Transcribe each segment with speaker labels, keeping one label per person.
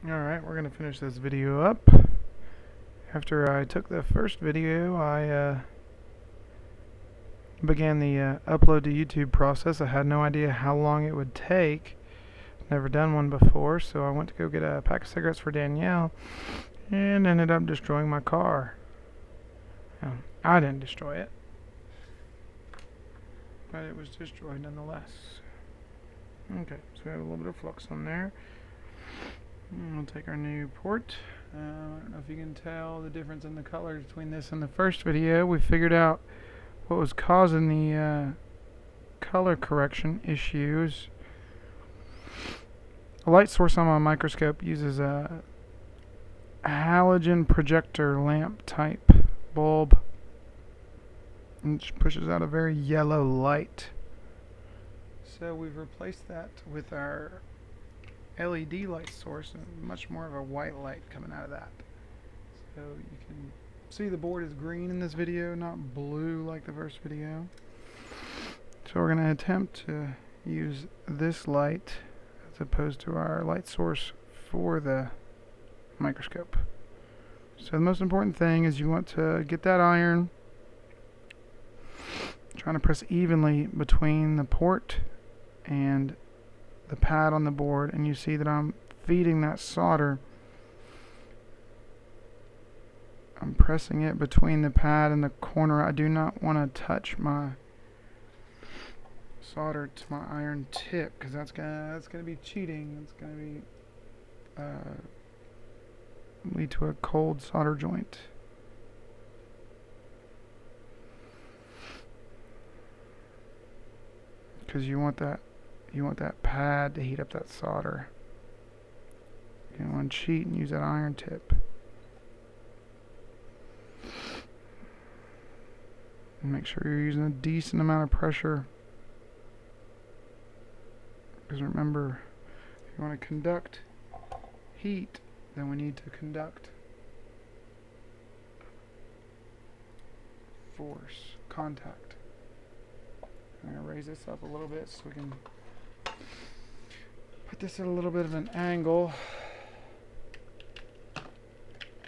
Speaker 1: Alright, we're going to finish this video up. After I took the first video, I began the upload to YouTube process. I had no idea how long it would take. Never done one before, so I went to go get a pack of cigarettes for Danielle and ended up destroying my car. I didn't destroy it, but it was destroyed nonetheless. Okay, so we have a little bit of flux on there. We'll take our new port. I don't know if you can tell the difference in the colors between this and the first video. We figured out what was causing the color correction issues. A light source on my microscope uses a halogen projector lamp type bulb, which pushes out a very yellow light. So we've replaced that with our LED light source, and much more of a white light coming out of that. So you can see the board is green in this video, not blue like the first video. So we're going to attempt to use this light as opposed to our light source for the microscope. So the most important thing is you want to get that iron, trying to press evenly between the port and the pad on the board, and you see that I'm feeding that solder. I'm pressing it between the pad and the corner. I do not want to touch my solder to my iron tip, because that's gonna be cheating. It's gonna be lead to a cold solder joint. Because you want that pad to heat up that solder. You don't want to cheat and use that iron tip. And make sure you're using a decent amount of pressure. Because remember, if you want to conduct heat, then we need to conduct force, contact. I'm going to raise this up a little bit so we can put this at a little bit of an angle.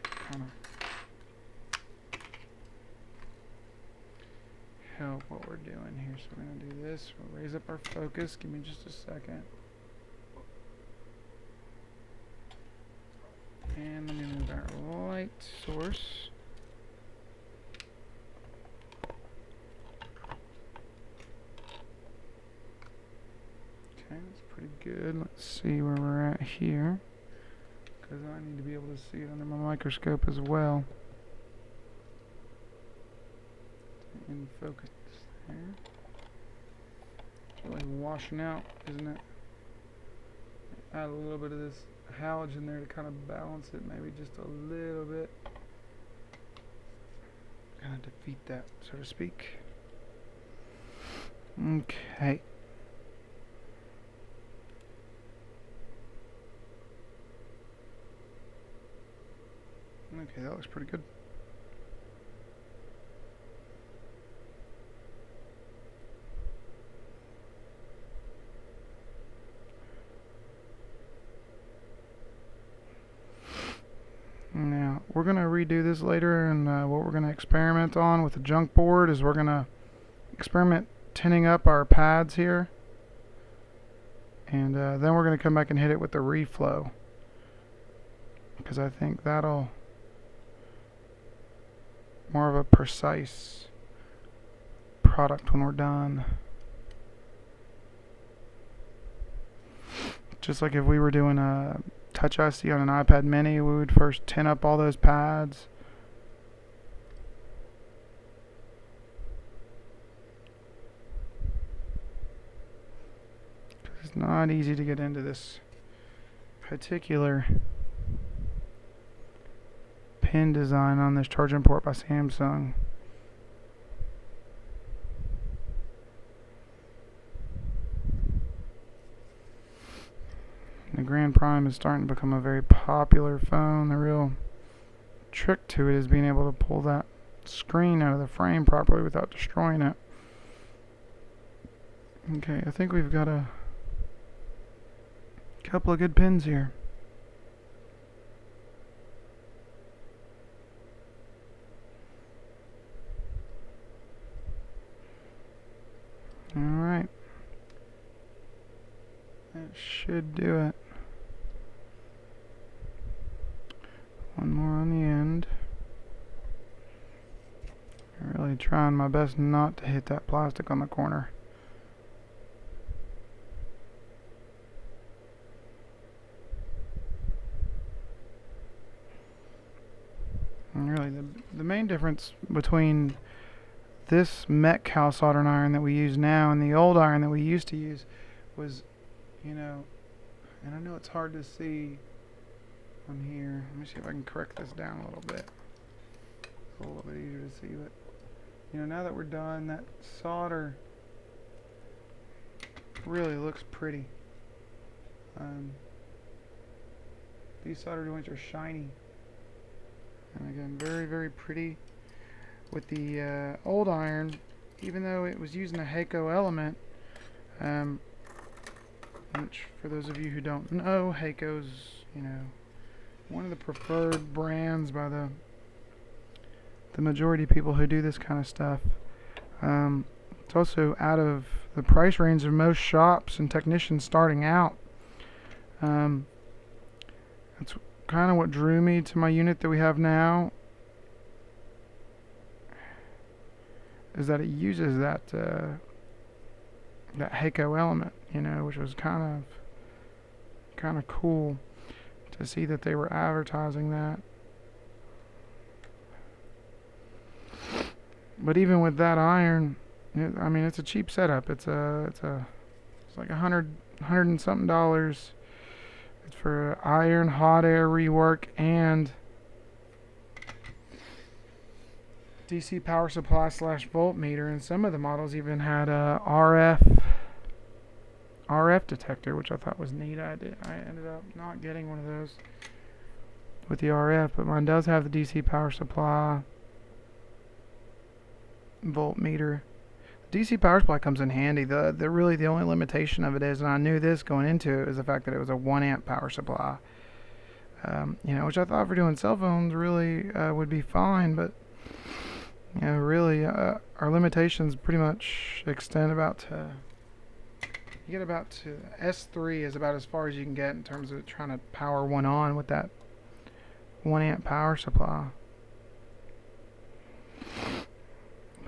Speaker 1: Kind of help what we're doing here. So we're going to do this. We'll raise up our focus. Give me just a second. And let me move our light source. Okay, that's pretty good. Let's see where we're at here, because I need to be able to see it under my microscope as well. In focus there. It's really washing out, isn't it? Add a little bit of this halogen there to kind of balance it, maybe just a little bit. Kind of defeat that, so to speak. Okay. Okay, that looks pretty good. Now, we're going to redo this later, and what we're going to experiment on with the junk board is we're going to experiment tinning up our pads here, and then we're going to come back and hit it with the reflow, because I think that'll more of a precise product when we're done. Just like if we were doing a Touch IC on an iPad mini, we would first tin up all those pads. It's not easy to get into this particular pin design on this charging port by Samsung. The Grand Prime is starting to become a very popular phone. The real trick to it is being able to pull that screen out of the frame properly without destroying it. Okay, I think we've got a couple of good pins here. should do it. One more on the end. I'm really trying my best not to hit that plastic on the corner. And really, the main difference between this Metcal soldering iron that we use now and the old iron that we used to use was, you know, and I know it's hard to see on here. Let me see if I can correct this down a little bit. It's a little bit easier to see, but you know, now that we're done, that solder really looks pretty. These solder joints are shiny, and again, very, very pretty. With the old iron, even though it was using a HAECO element, which for those of you who don't know, HAECO's, you know, one of the preferred brands by the majority of people who do this kind of stuff. It's also out of the price range of most shops and technicians starting out. That's kind of what drew me to my unit that we have now, is that it uses that that HAECO element, you know, which was kind of cool to see that they were advertising that. But even with that iron, I mean, it's a cheap setup. It's like $100 and something. It's for iron, hot air rework, and DC power supply / voltmeter. And some of the models even had a RF detector, which I thought was neat. I ended up not getting one of those with the RF, but mine does have the DC power supply, voltmeter. The DC power supply comes in handy. The really the only limitation of it is, and I knew this going into it, is the fact that it was a 1 amp power supply. You know, which I thought for doing cell phones really would be fine, but you know, really our limitations pretty much extend about to, you get about to S3 is about as far as you can get in terms of trying to power one on with that 1 amp power supply.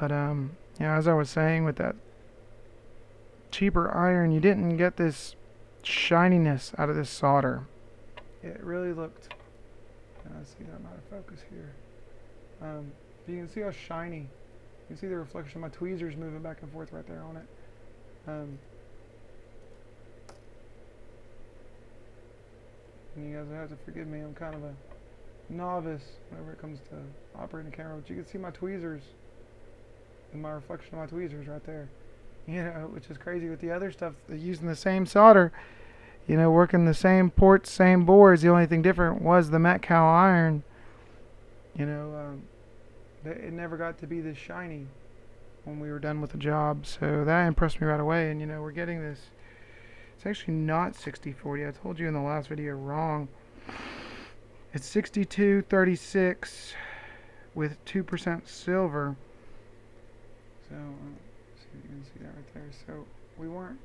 Speaker 1: But you know, as I was saying, with that cheaper iron, you didn't get this shininess out of this solder. It really looked, let's see, I'm out of focus here. You can see how shiny. You can see the reflection of my tweezers moving back and forth right there on it. And you guys have to forgive me, I'm kind of a novice whenever it comes to operating the camera, but you can see my tweezers and my reflection of my tweezers right there. You know, which is crazy with the other stuff, using the same solder, you know, working the same ports, same boards. The only thing different was the Metcal iron. You know, it never got to be this shiny when we were done with the job, so that impressed me right away. And you know, we're getting this, it's actually not 60/40. I told you in the last video wrong. It's 62/36 with 2% silver. So see if you can see that right there. So we weren't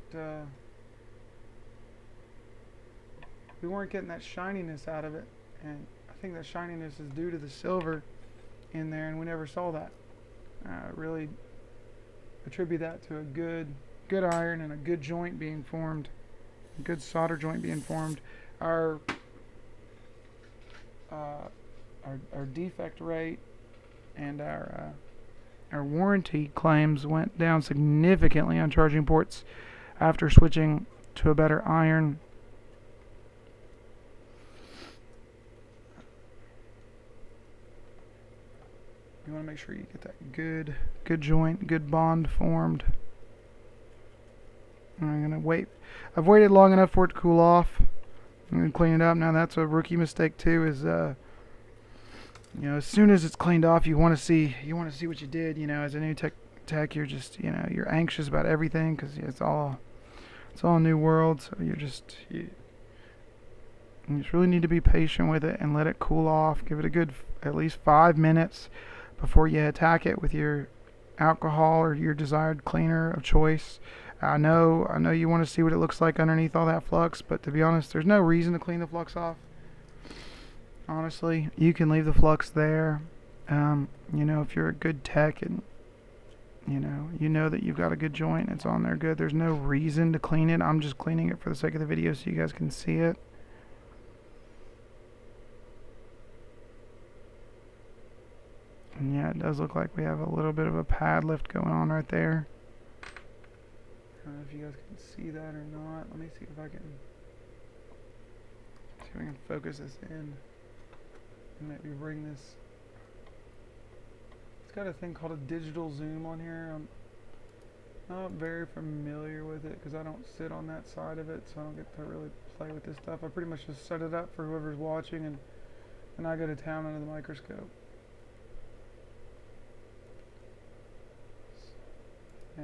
Speaker 1: getting that shininess out of it, and I think that shininess is due to the silver in there, and we never saw that. Really attribute that to a good iron and a good joint being formed, a good solder joint being formed. Our defect rate and our warranty claims went down significantly on charging ports after switching to a better iron. You want to make sure you get that good joint, good bond formed. And I'm gonna wait. I've waited long enough for it to cool off. I'm gonna clean it up. Now that's a rookie mistake too. Is you know, as soon as it's cleaned off, you want to see what you did. You know, as a new tech, you're just, you know, you're anxious about everything because it's all a new world. So you just really need to be patient with it and let it cool off. Give it a good at least 5 minutes before you attack it with your alcohol or your desired cleaner of choice. I know you want to see what it looks like underneath all that flux, but to be honest, there's no reason to clean the flux off. Honestly, you can leave the flux there. You know, if you're a good tech and you know that you've got a good joint, it's on there good. There's no reason to clean it. I'm just cleaning it for the sake of the video so you guys can see it. And yeah, it does look like we have a little bit of a pad lift going on right there. I don't know if you guys can see that or not. Let me see if I can focus this in. Maybe bring this. It's got a thing called a digital zoom on here. I'm not very familiar with it because I don't sit on that side of it, so I don't get to really play with this stuff. I pretty much just set it up for whoever's watching, and I go to town under the microscope. Yeah.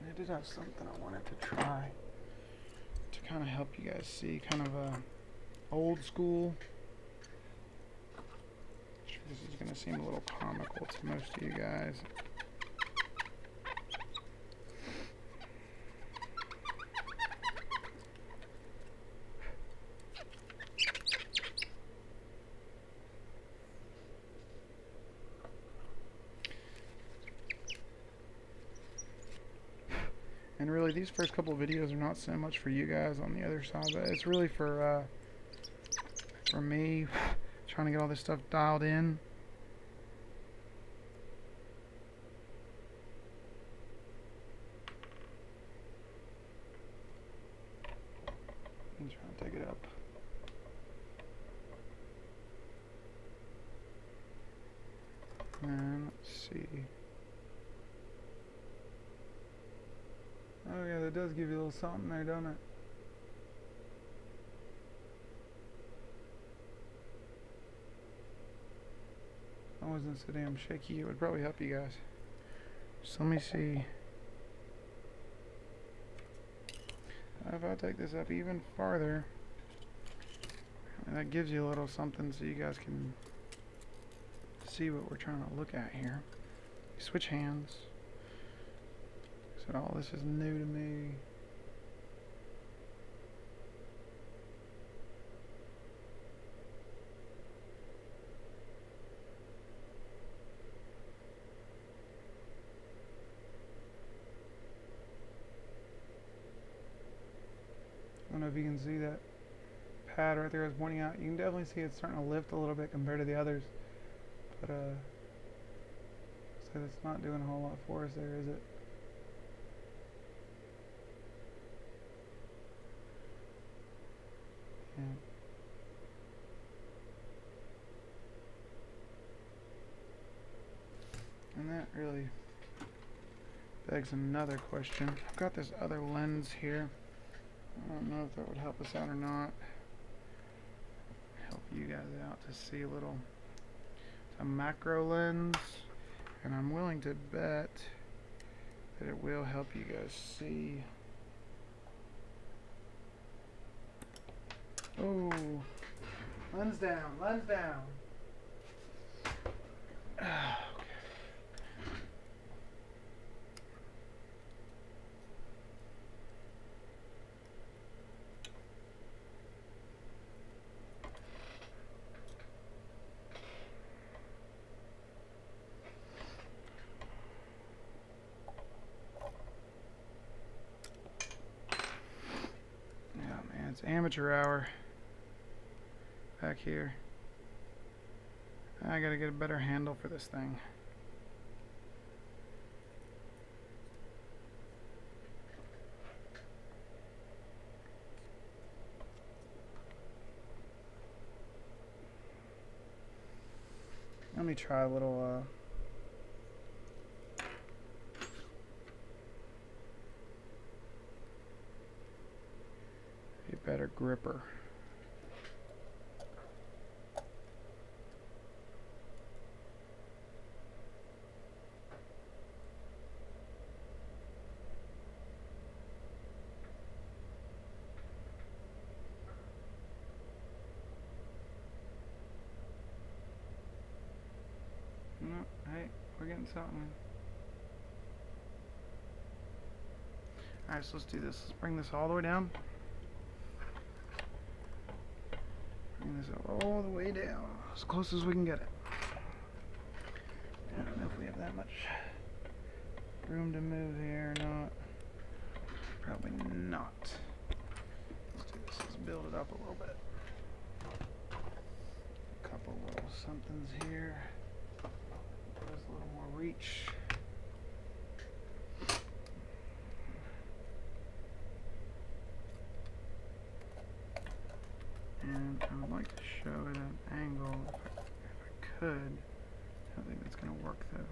Speaker 1: I did have something I wanted to try to kind of help you guys see, kind of old school. This is going to seem a little comical to most of you guys. And really, these first couple of videos are not so much for you guys on the other side, but it's really for me, trying to get all this stuff dialed in. I'm trying to take it up. And let's see. Oh yeah, that does give you a little something there, don't it? If I wasn't so damn shaky, it would probably help you guys. So let me see. If I take this up even farther, that gives you a little something so you guys can see what we're trying to look at here. Switch hands. So all this is new to me. I don't know if you can see that pad right there I was pointing out. You can definitely see it's starting to lift a little bit compared to the others. But so it's not doing a whole lot for us there, is it? Yeah. And that really begs another question. I've got this other lens here. I don't know if that would help us out or not. Help you guys out to see a little. It's a macro lens, and I'm willing to bet that it will help you guys see. Oh, lens down, lens down. Okay. Yeah, man, it's amateur hour back here. I gotta get a better handle for this thing. Let me try a little a better gripper. No, hey, we're getting doing something. Alright, so let's do this. Let's bring this all the way down. Bring this all the way down. As close as we can get it. I don't know if we have that much room to move here or not. Probably not. Let's do this. Let's build it up a little bit. A couple little somethings here. Give us a little more reach. And I would like to show it at an angle if I could. I don't think that's going to work though.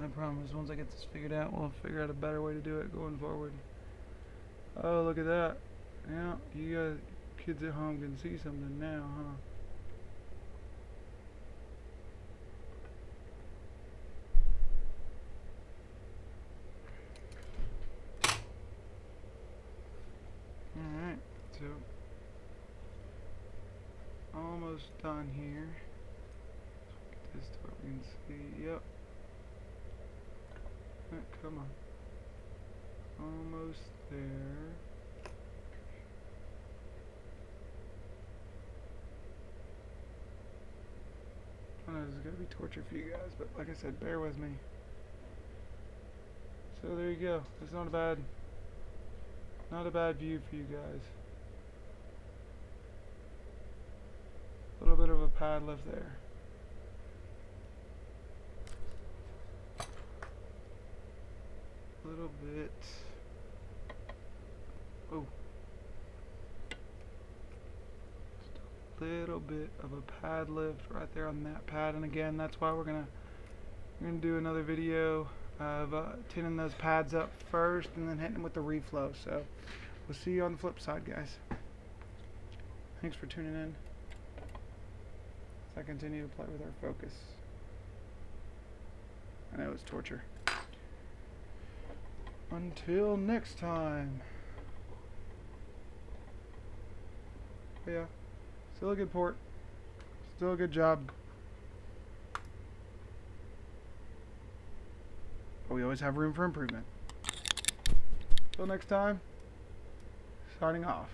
Speaker 1: I promise once I get this figured out, we'll figure out a better way to do it going forward. Oh, look at that. Yeah, you guys, kids at home can see something now, huh? Alright, so almost done here. Get this to where we can see. Yep. Come on. Almost there. I know this is going to be torture for you guys, but like I said, bear with me. So there you go. It's not a bad view for you guys. A little bit of a pad lift there. A little bit. Oh. Just a little bit of a pad lift right there on that pad, and again, that's why we're gonna do another video of tinning those pads up first and then hitting them with the reflow. So we'll see you on the flip side, guys. Thanks for tuning in as I continue to play with our focus. I know it's torture. Until next time. But yeah, still a good port. Still a good job. But we always have room for improvement. Till next time, signing off.